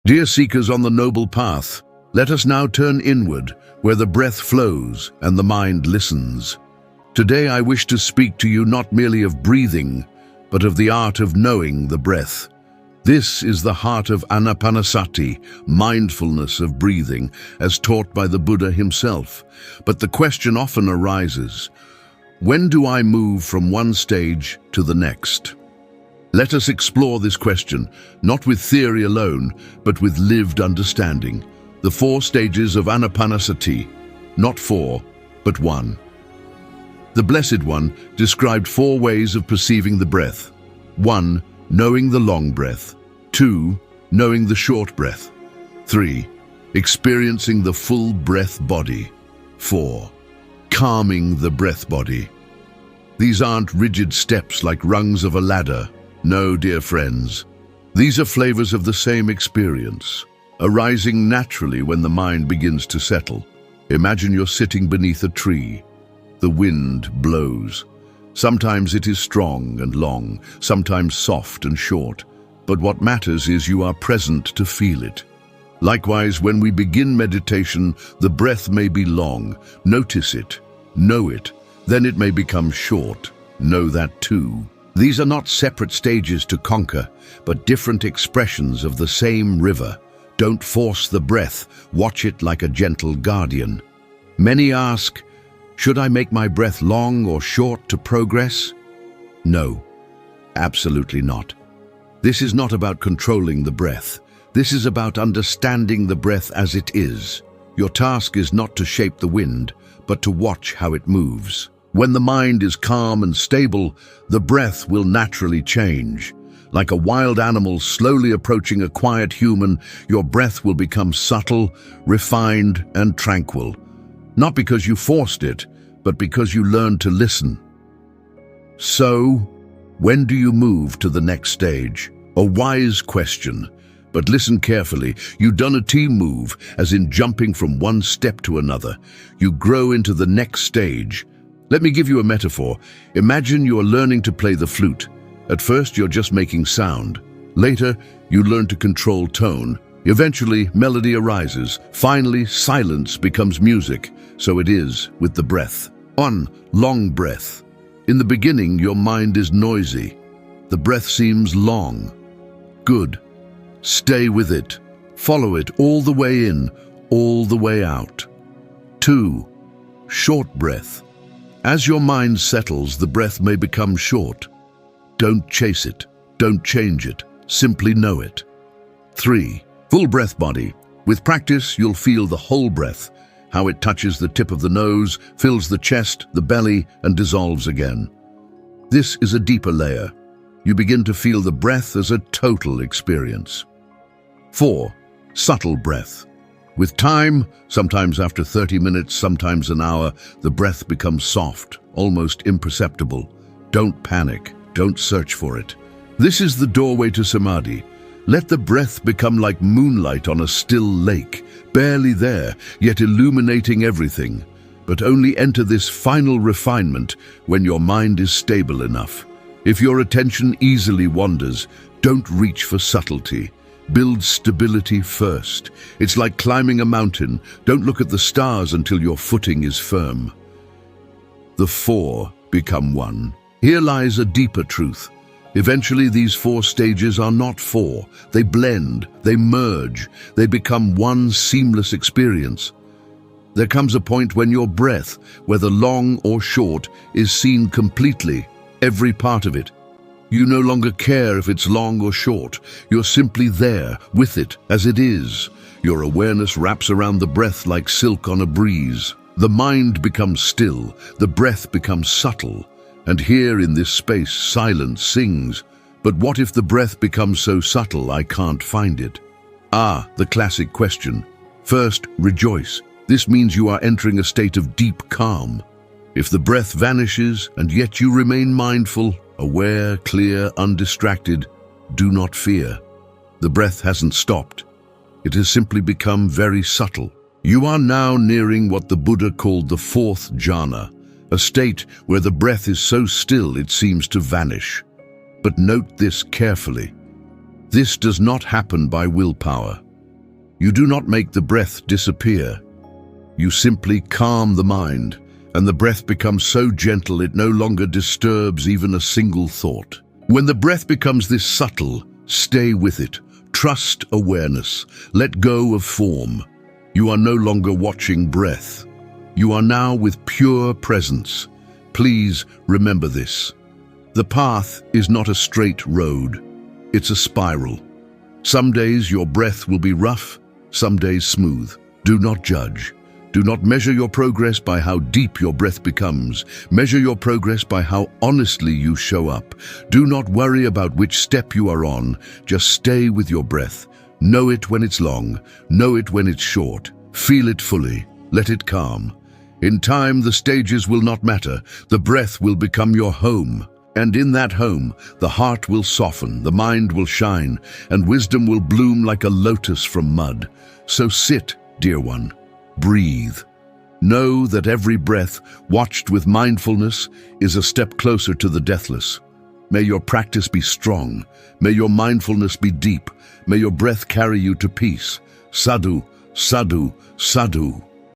Dear seekers on the noble path, let us now turn inward, where the breath flows and the mind listens. Today I wish to speak to you not merely of breathing, but of the art of knowing the breath. This is the heart of Anapanasati, mindfulness of breathing, as taught by the Buddha himself. But the question often arises, when do I move from one stage to the next? Let us explore this question, not with theory alone, but with lived understanding. The 4 stages of Ānāpānasati, not 4, but 1. The Blessed One described 4 ways of perceiving the breath. 1. Knowing the long breath. 2. Knowing the short breath. 3. Experiencing the full breath body. 4. Calming the breath body. These aren't rigid steps like rungs of a ladder. No, dear friends. These are flavors of the same experience, arising naturally when the mind begins to settle. Imagine you're sitting beneath a tree. The wind blows. Sometimes it is strong and long, sometimes soft and short. But what matters is you are present to feel it. Likewise, when we begin meditation, the breath may be long. Notice it. Know it. Then it may become short. Know that too. These are not separate stages to conquer, but different expressions of the same river. Don't force the breath. Watch it like a gentle guardian. Many ask, should I make my breath long or short to progress? No, absolutely not. This is not about controlling the breath. This is about understanding the breath as it is. Your task is not to shape the wind, but to watch how it moves. When the mind is calm and stable, the breath will naturally change. Like a wild animal slowly approaching a quiet human, your breath will become subtle, refined, and tranquil. Not because you forced it, but because you learned to listen. So, when do you move to the next stage? A wise question. But listen carefully. You've done a T move, as in jumping from one step to another. You grow into the next stage. Let me give you a metaphor. Imagine you are learning to play the flute. At first, you're just making sound. Later, you learn to control tone. Eventually, melody arises. Finally, silence becomes music. So it is with the breath. 1. Long breath. In the beginning, your mind is noisy. The breath seems long. Good. Stay with it. Follow it all the way in, all the way out. 2. Short breath. As your mind settles, the breath may become short. Don't chase it. Don't change it. Simply know it. 3. Full breath body. With practice, you'll feel the whole breath, how it touches the tip of the nose, fills the chest, the belly, and dissolves again. This is a deeper layer. You begin to feel the breath as a total experience. 4. Subtle breath. With time, sometimes after 30 minutes, sometimes an hour, the breath becomes soft, almost imperceptible. Don't panic. Don't search for it. This is the doorway to samadhi. Let the breath become like moonlight on a still lake, barely there, yet illuminating everything. But only enter this final refinement when your mind is stable enough. If your attention easily wanders, don't reach for subtlety. Build stability first. It's like climbing a mountain. Don't look at the stars until your footing is firm. The 4 become 1. Here lies a deeper truth. Eventually, these 4 stages are not 4. They blend, they merge, they become one seamless experience. There comes a point when your breath, whether long or short, is seen completely, every part of it. You no longer care if it's long or short. You're simply there, with it, as it is. Your awareness wraps around the breath like silk on a breeze. The mind becomes still, the breath becomes subtle. And here in this space, silence sings. But what if the breath becomes so subtle I can't find it? The classic question. First, rejoice. This means you are entering a state of deep calm. If the breath vanishes and yet you remain mindful, aware, clear, undistracted, do not fear. The breath hasn't stopped. It has simply become very subtle. You are now nearing what the Buddha called the 4th jhana, a state where the breath is so still it seems to vanish. But note this carefully. This does not happen by willpower. You do not make the breath disappear. You simply calm the mind, and the breath becomes so gentle it no longer disturbs even a single thought. When the breath becomes this subtle, stay with it. Trust awareness. Let go of form. You are no longer watching breath. You are now with pure presence. Please remember this. The path is not a straight road. It's a spiral. Some days your breath will be rough, some days smooth. Do not judge. Do not measure your progress by how deep your breath becomes. Measure your progress by how honestly you show up. Do not worry about which step you are on. Just stay with your breath. Know it when it's long. Know it when it's short. Feel it fully. Let it calm. In time, the stages will not matter. The breath will become your home. And in that home, the heart will soften, the mind will shine, and wisdom will bloom like a lotus from mud. So sit, dear one. Breathe. Know that every breath, watched with mindfulness, is a step closer to the deathless. May your practice be strong. May your mindfulness be deep. May your breath carry you to peace. Sadhu, sadhu, sadhu.